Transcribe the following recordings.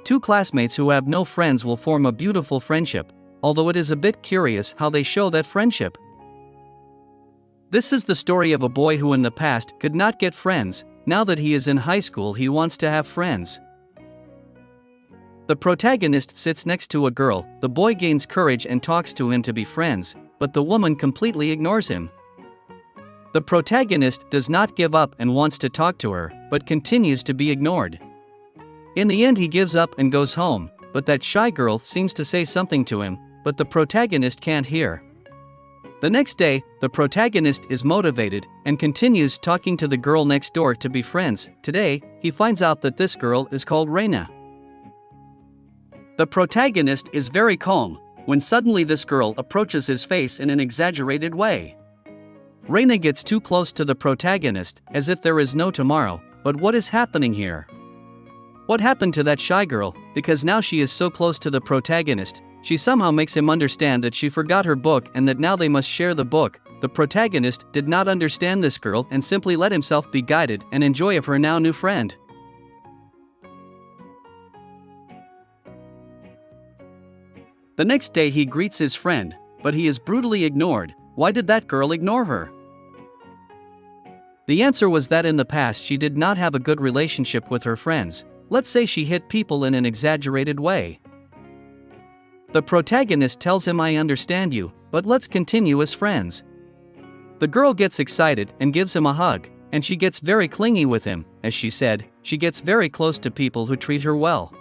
Two classmates who have no friends will form a beautiful friendship, although it is a bit curious how they show that friendship. This is the story of a boy who in the past could not get friends. Now that he is in high school, he wants to have friends. The protagonist sits next to a girl. The boy gains courage and talks to him to be friends, but the woman completely ignores him. The protagonist does not give up and wants to talk to her, but continues to be ignored. In the end, he gives up and goes home, but that shy girl seems to say something to him, but the protagonist can't hear. The next day, the protagonist is motivated and continues talking to the girl next door to be friends. Today, he finds out that this girl is called Reina. The protagonist is very calm when suddenly this girl approaches his face in an exaggerated way. Reina gets too close to the protagonist, as if there is no tomorrow. But what is happening here? What happened to that shy girl? Because now she is so close to the protagonist, she somehow makes him understand that she forgot her book and that now they must share the book. The protagonist did not understand this girl and simply let himself be guided and enjoy of her now new friend. The next day he greets his friend, but he is brutally ignored. Why did that girl ignore her? The answer was that in the past she did not have a good relationship with her friends. Let's say she hit people in an exaggerated way. The protagonist tells him, "I understand you, but let's continue as friends." The girl gets excited and gives him a hug, and she gets very clingy with him. As she said, she gets very close to people who treat her well.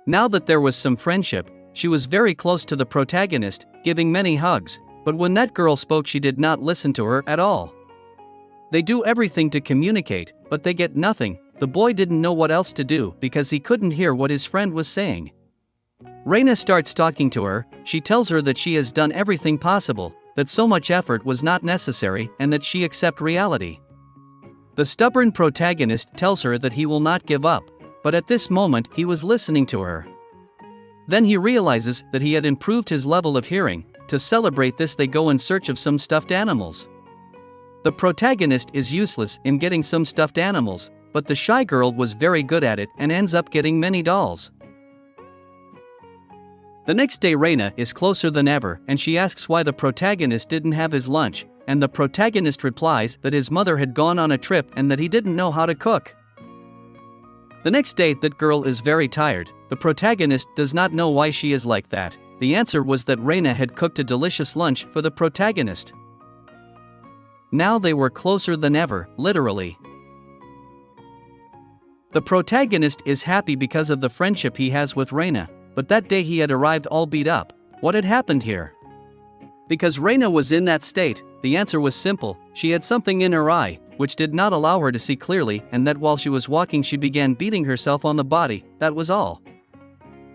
Now that there was some friendship, she was very close to the protagonist, giving many hugs, but when that girl spoke, she did not listen to her at all. They do everything to communicate, but they get nothing. The boy didn't know what else to do because he couldn't hear what his friend was saying. Reina starts talking to her. She tells her that she has done everything possible, that so much effort was not necessary, and that she accept reality. The stubborn protagonist tells her that he will not give up, but at this moment he was listening to her. Then he realizes that he had improved his level of hearing. To celebrate this, they go in search of some stuffed animals. The protagonist is useless in getting some stuffed animals, but the shy girl was very good at it and ends up getting many dolls. The next day Reina is closer than ever and she asks why the protagonist didn't have his lunch, and the protagonist replies that his mother had gone on a trip and that he didn't know how to cook. The next day that girl is very tired. The protagonist does not know why she is like that. The answer was that Reina had cooked a delicious lunch for the protagonist. Now they were closer than ever, literally. The protagonist is happy because of the friendship he has with Reina, but that day he had arrived all beat up. What had happened here? Because Reina was in that state, the answer was simple. She had something in her eye, which did not allow her to see clearly, and that while she was walking she began beating herself on the body. That was all.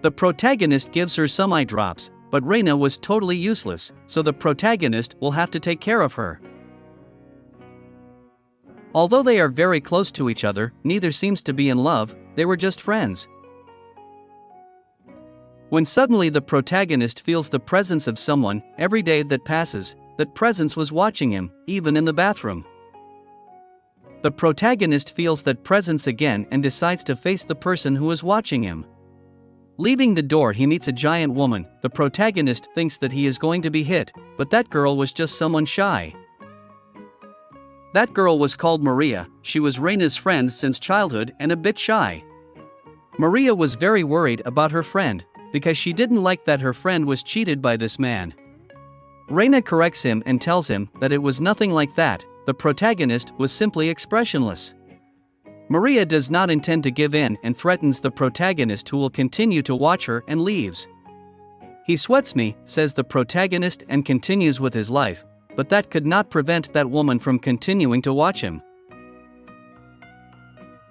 The protagonist gives her some eye drops, but Reina was totally useless, so the protagonist will have to take care of her. Although they are very close to each other, neither seems to be in love, they were just friends. When suddenly the protagonist feels the presence of someone, every day that passes, that presence was watching him, even in the bathroom. The protagonist feels that presence again and decides to face the person who is watching him. Leaving the door, he meets a giant woman. The protagonist thinks that he is going to be hit, but that girl was just someone shy. That girl was called Maria. She was Reina's friend since childhood and a bit shy. Maria was very worried about her friend, because she didn't like that her friend was cheated by this man. Reina corrects him and tells him that it was nothing like that. The protagonist was simply expressionless. Maria does not intend to give in and threatens the protagonist, who will continue to watch her, and leaves. "He sweats me," says the protagonist, and continues with his life, but that could not prevent that woman from continuing to watch him.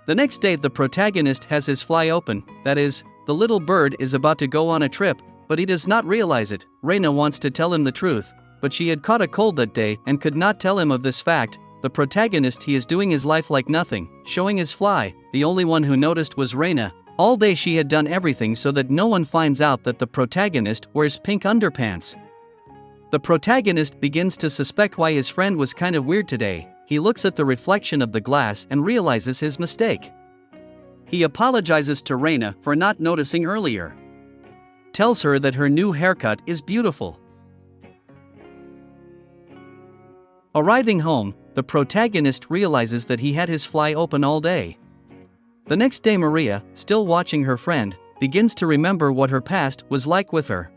The next day the protagonist has his fly open, that is, the little bird is about to go on a trip, but he does not realize it. Reina wants to tell him the truth, but she had caught a cold that day and could not tell him of this fact. The protagonist, he is doing his life like nothing, showing his fly. The only one who noticed was Reina. All day she had done everything so that no one finds out that the protagonist wears pink underpants. The protagonist begins to suspect why his friend was kind of weird today. He looks at the reflection of the glass and realizes his mistake. He apologizes to Reina for not noticing earlier. Tells her that her new haircut is beautiful. Arriving home, the protagonist realizes that he had his fly open all day. The next day Maria, still watching her friend, begins to remember what her past was like with her.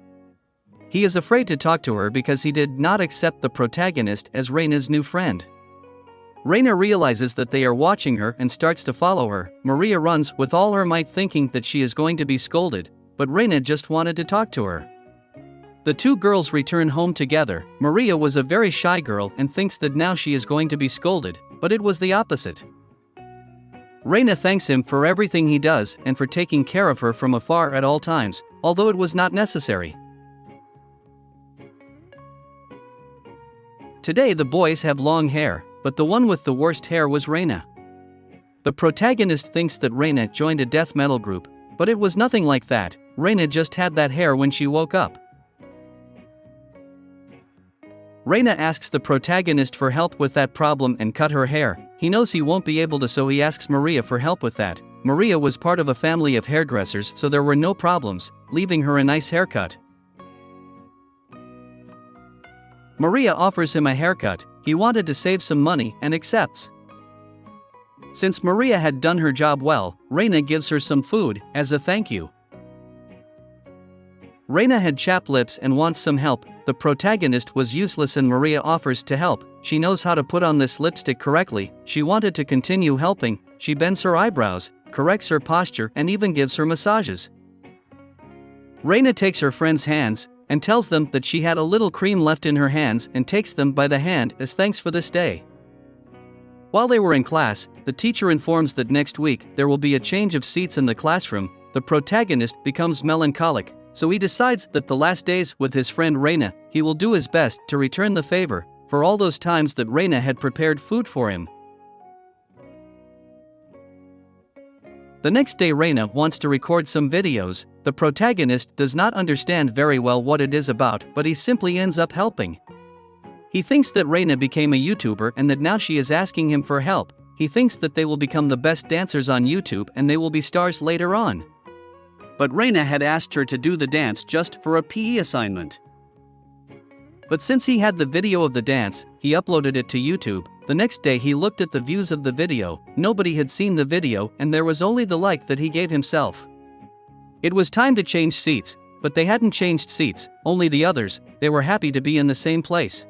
He is afraid to talk to her because he did not accept the protagonist as Reina's new friend. Reina realizes that they are watching her and starts to follow her. Maria runs with all her might thinking that she is going to be scolded, but Reina just wanted to talk to her. The two girls return home together. Maria was a very shy girl and thinks that now she is going to be scolded, but it was the opposite. Reina thanks him for everything he does and for taking care of her from afar at all times, although it was not necessary. Today the boys have long hair, but the one with the worst hair was Reina. The protagonist thinks that Reina joined a death metal group, but it was nothing like that. Reina just had that hair when she woke up. Reina asks the protagonist for help with that problem and cut her hair. He knows he won't be able to, so he asks Maria for help with that. Maria was part of a family of hairdressers, so there were no problems, leaving her a nice haircut. Maria offers him a haircut. He wanted to save some money and accepts. Since Maria had done her job well, Reina gives her some food as a thank you. Reina had chapped lips and wants some help. The protagonist was useless and Maria offers to help. She knows how to put on this lipstick correctly. She wanted to continue helping. She bends her eyebrows, corrects her posture and even gives her massages. Reina takes her friend's hands and tells them that she had a little cream left in her hands and takes them by the hand as thanks for this day. While they were in class, the teacher informs that next week there will be a change of seats in the classroom. The protagonist becomes melancholic, so he decides that the last days with his friend Reina, he will do his best to return the favor for all those times that Reina had prepared food for him. The next day Reina wants to record some videos. The protagonist does not understand very well what it is about, but he simply ends up helping. He thinks that Reina became a YouTuber and that now she is asking him for help. He thinks that they will become the best dancers on YouTube and they will be stars later on. But Reina had asked her to do the dance just for a PE assignment. But since he had the video of the dance, he uploaded it to YouTube. The next day he looked at the views of the video. Nobody had seen the video and there was only the like that he gave himself. It was time to change seats, but they hadn't changed seats, only the others. They were happy to be in the same place.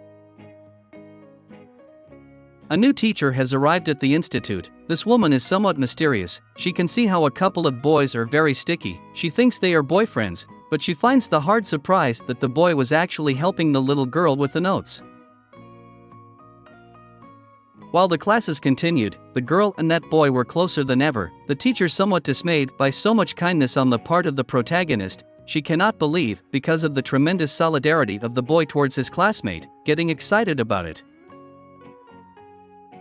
A new teacher has arrived at the institute. This woman is somewhat mysterious. She can see how a couple of boys are very sticky. She thinks they are boyfriends, but she finds the hard surprise that the boy was actually helping the little girl with the notes. While the classes continued, the girl and that boy were closer than ever. The teacher, somewhat dismayed by so much kindness on the part of the protagonist, she cannot believe, because of the tremendous solidarity of the boy towards his classmate, getting excited about it.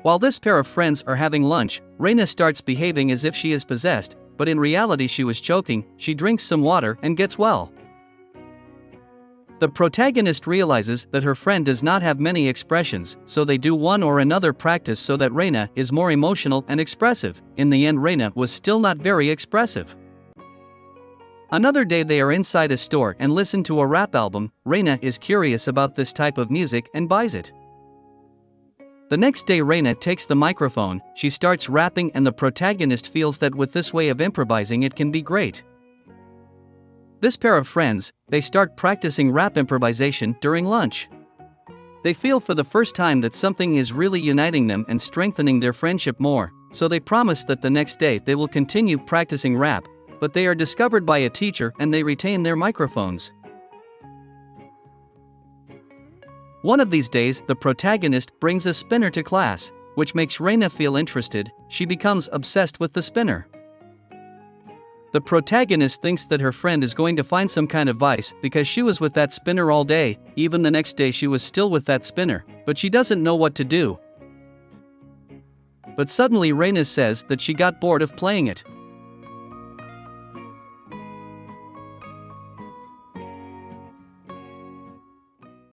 While this pair of friends are having lunch, Reina starts behaving as if she is possessed, but in reality she was choking. She drinks some water and gets well. The protagonist realizes that her friend does not have many expressions, so they do one or another practice so that Reina is more emotional and expressive. In the end, Reina was still not very expressive. Another day they are inside a store and listen to a rap album. Reina is curious about this type of music and buys it. The next day Reina takes the microphone, she starts rapping and the protagonist feels that with this way of improvising it can be great. This pair of friends, they start practicing rap improvisation during lunch. They feel for the first time that something is really uniting them and strengthening their friendship more, so they promise that the next day they will continue practicing rap, but they are discovered by a teacher and they retain their microphones. One of these days, the protagonist brings a spinner to class, which makes Reina feel interested. She becomes obsessed with the spinner. The protagonist thinks that her friend is going to find some kind of vice because she was with that spinner all day. Even the next day she was still with that spinner, but she doesn't know what to do. But suddenly Reina says that she got bored of playing it.